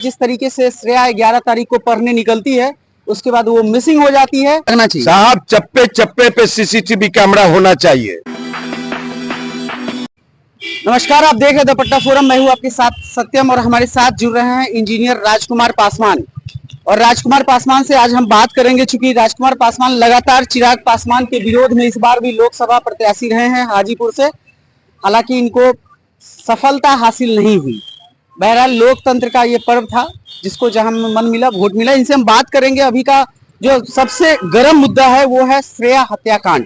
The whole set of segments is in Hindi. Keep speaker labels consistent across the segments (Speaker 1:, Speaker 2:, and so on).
Speaker 1: जिस तरीके से श्रेया 11 तारीख को पढ़ने निकलती है, उसके बाद वो मिसिंग हो जाती है। लगना चाहिए
Speaker 2: साहब, चप्पे चप्पे पे सीसीटीवी कैमरा होना चाहिए।
Speaker 1: नमस्कार, आप देख रहे हैं दुपट्टा फोरम। मैं हूं आपके साथ सत्यम और हमारे साथ जुड़ रहे हैं इंजीनियर राजकुमार पासवान। और राजकुमार पासवान से आज हम बात करेंगे, चूंकि राजकुमार पासवान लगातार चिराग पासवान के विरोध में इस बार भी लोकसभा प्रत्याशी रहे हैं हाजीपुर से। हालांकि इनको सफलता हासिल नहीं हुई। बहरहाल लोकतंत्र का ये पर्व था, जिसको जहां मन मिला वोट मिला। इनसे हम बात करेंगे। अभी का जो सबसे गर्म मुद्दा है वो है श्रेया हत्याकांड।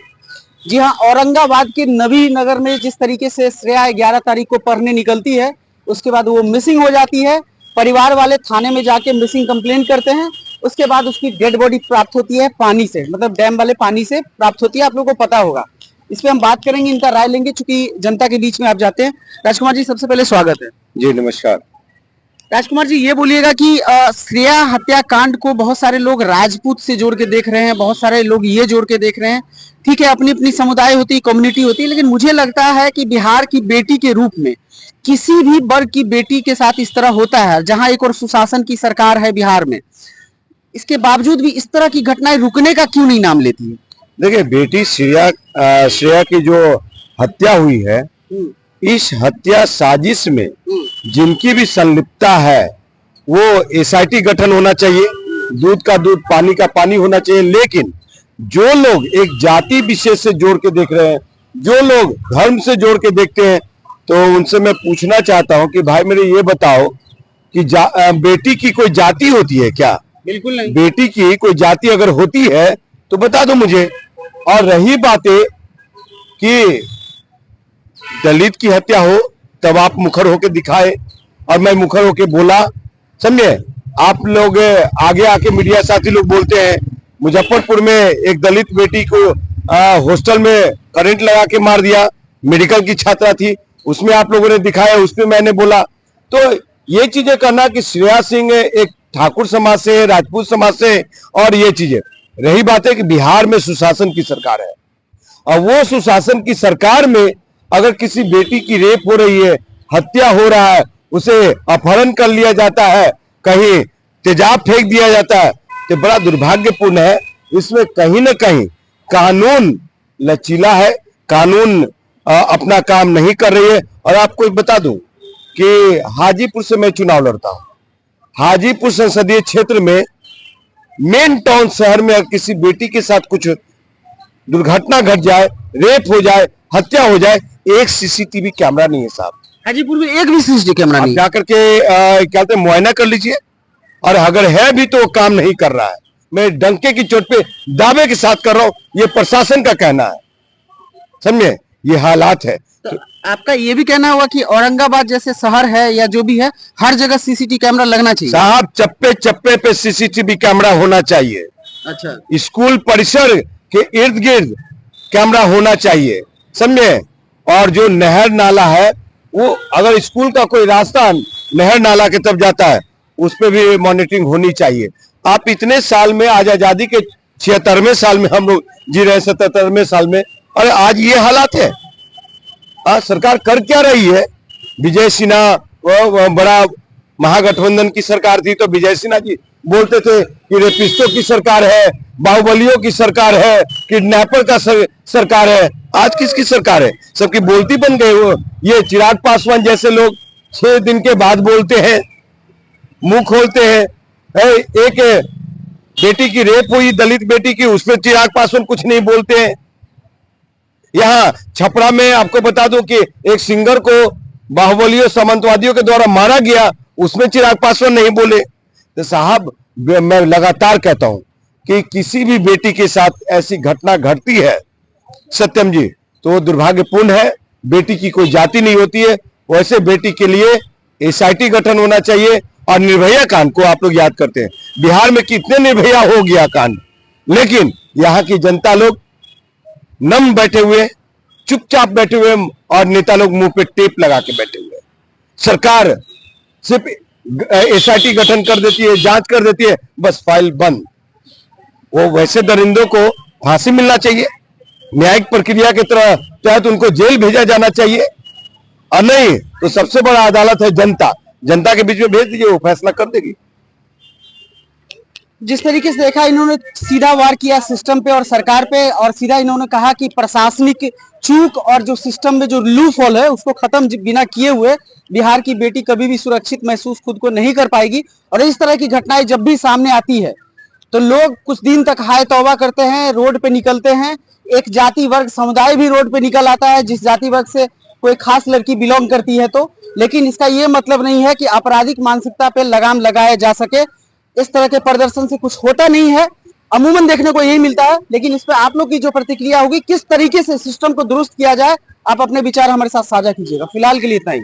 Speaker 1: जी हाँ, औरंगाबाद के नबी नगर में जिस तरीके से श्रेया 11 तारीख को पढ़ने निकलती है, उसके बाद वो मिसिंग हो जाती है। परिवार वाले थाने में जाके मिसिंग कंप्लेंट करते हैं। उसके बाद उसकी डेड बॉडी प्राप्त होती है पानी से, मतलब डैम वाले पानी से प्राप्त होती है। आप लोगों को पता होगा। इस पे हम बात करेंगे, इनका राय लेंगे, चूंकि जनता के बीच में आप जाते हैं। राजकुमार जी, सबसे पहले स्वागत है।
Speaker 2: जी नमस्कार।
Speaker 1: राजकुमार जी, ये बोलिएगा कि श्रेया हत्याकांड को बहुत सारे लोग राजपूत से जोड़ के देख रहे हैं, बहुत सारे लोग ये जोड़ के देख रहे हैं। ठीक है, अपनी अपनी समुदाय होती है, कम्युनिटी होती है, लेकिन मुझे लगता है कि बिहार की बेटी के रूप में किसी भी वर्ग की बेटी के साथ इस तरह होता है, जहां एक और सुशासन की सरकार है बिहार में, इसके बावजूद भी इस तरह की घटनाएं रुकने का क्यों नहीं नाम लेती है?
Speaker 2: देखिए, बेटी श्रेया की जो हत्या हुई है, इस हत्या साजिश में जिनकी भी संलिप्तता है वो एसआईटी गठन होना चाहिए, दूध का दूध पानी का पानी होना चाहिए। लेकिन जो लोग एक जाति विशेष से जोड़ के देख रहे हैं, जो लोग धर्म से जोड़ के देखते हैं, तो उनसे मैं पूछना चाहता हूं कि भाई मेरे ये बताओ कि बेटी की कोई जाति होती है क्या?
Speaker 1: बिल्कुल नहीं।
Speaker 2: बेटी की कोई जाति अगर होती है तो बता दो मुझे। और रही बातें कि दलित की हत्या हो, तब आप मुखर होके दिखाए और मैं मुखर होके बोला, समझे? आप लोग आगे आके मीडिया साथी लोग बोलते हैं मुजफ्फरपुर में एक दलित बेटी को हॉस्टल में करंट लगा के मार दिया, मेडिकल की छात्रा थी, उसमें आप लोगों ने दिखाया, उसमें मैंने बोला। तो ये चीजें करना कि श्रेया सिंह एक ठाकुर समाज से, राजपूत समाज से, और ये चीजें रही बात है कि बिहार में सुशासन की सरकार है, और वो सुशासन की सरकार में अगर किसी बेटी की रेप हो रही है, हत्या हो रहा है, उसे अपहरण कर लिया जाता है, कहीं तेजाब फेंक दिया जाता है, तो बड़ा दुर्भाग्यपूर्ण है। इसमें कहीं ना कहीं कानून लचीला है, कानून अपना काम नहीं कर रही है। और आपको बता दूं कि हाजीपुर से मैं चुनाव लड़ता हूं। हाजीपुर संसदीय क्षेत्र में मेन टाउन शहर में अगर किसी बेटी के साथ कुछ दुर्घटना घट जाए, रेप हो जाए, हत्या हो जाए, एक सीसीटीवी कैमरा नहीं है साहब।
Speaker 1: हाजीपुर में एक भी सीसीटीवी कैमरा नहीं।
Speaker 2: जाकर के क्या कहते हैं, मुआयना कर लीजिए। और अगर है भी तो वो काम नहीं कर रहा है। मैं डंके की चोट पे दावे के साथ कर रहा हूं, ये प्रशासन का कहना है, समझे? ये हालात है।
Speaker 1: तो आपका ये भी कहना होगा कि औरंगाबाद जैसे शहर है या जो भी है, हर जगह सीसीटीवी कैमरा लगना चाहिए?
Speaker 2: साहब, चप्पे चप्पे पे सीसीटीवी कैमरा होना चाहिए।
Speaker 1: अच्छा।
Speaker 2: स्कूल परिसर के इर्द गिर्द कैमरा होना चाहिए, समझे? और जो नहर नाला है, वो अगर स्कूल का कोई रास्ता नहर नाला के तरफ जाता है, उस पर भी मॉनिटरिंग होनी चाहिए। आप इतने साल में, आज आजादी के 76वें साल में हम लोग जी रहे, 77वें साल में, और आज ये हालात है। सरकार कर क्या रही है? विजय सिन्हा बड़ा महागठबंधन की सरकार थी, तो विजय सिन्हा जी बोलते थे कि रेपिस्टों की सरकार है, बाहुबलियों की सरकार है, किडनैपर का सरकार है। आज किसकी सरकार है? सबकी बोलती बन गए। वो ये चिराग पासवान जैसे लोग 6 दिन के बाद बोलते हैं, मुंह खोलते हैं। एक बेटी की रेप हुई, दलित बेटी की, उसमें चिराग पासवान कुछ नहीं बोलते हैं। यहाँ छपरा में आपको बता दूं कि एक सिंगर को बाहुबलियों सामंतवादियों के द्वारा मारा गया, उसमें चिराग पासवान नहीं बोले। तो साहब, मैं लगातार कहता हूं कि किसी भी बेटी के साथ ऐसी घटना घटती है, सत्यम जी, तो वो दुर्भाग्यपूर्ण है। बेटी की कोई जाति नहीं होती है। वैसे बेटी के लिए एसआईटी गठन होना चाहिए। और निर्भया कांड को आप लोग याद करते हैं, बिहार में कितने निर्भया हो गया कांड, लेकिन यहाँ की जनता लोग नम बैठे हुए, चुपचाप बैठे हुए, और नेता लोग मुंह पे टेप लगा के बैठे हुए। सरकार सिर्फ एसआईटी गठन कर देती है, जांच कर देती है, बस फाइल बंद। वो वैसे दरिंदों को फांसी मिलना चाहिए, न्यायिक प्रक्रिया के तहत उनको जेल भेजा जाना चाहिए, और नहीं तो सबसे बड़ा अदालत है जनता। जनता के बीच में भेज दीजिए, वो फैसला कर देगी।
Speaker 1: जिस तरीके से देखा, इन्होंने सीधा वार किया सिस्टम पे और सरकार पे, और सीधा इन्होंने कहा कि प्रशासनिक चूक और जो सिस्टम में जो लूप होल है उसको खत्म बिना किए हुए बिहार की बेटी कभी भी सुरक्षित महसूस खुद को नहीं कर पाएगी। और इस तरह की घटनाएं जब भी सामने आती है तो लोग कुछ दिन तक हाय तौबा करते हैं, रोड पे निकलते हैं। एक जाति वर्ग समुदाय भी रोड पे निकल आता है जिस जाति वर्ग से कोई खास लड़की बिलोंग करती है तो, लेकिन इसका ये मतलब नहीं है कि आपराधिक मानसिकता पे लगाम लगाया जा सके। इस तरह के प्रदर्शन से कुछ होता नहीं है, अमूमन देखने को यही मिलता है। लेकिन इस पर आप लोग की जो प्रतिक्रिया होगी, किस तरीके से सिस्टम को दुरुस्त किया जाए, आप अपने विचार हमारे साथ साझा कीजिएगा। फिलहाल के लिए इतना ही।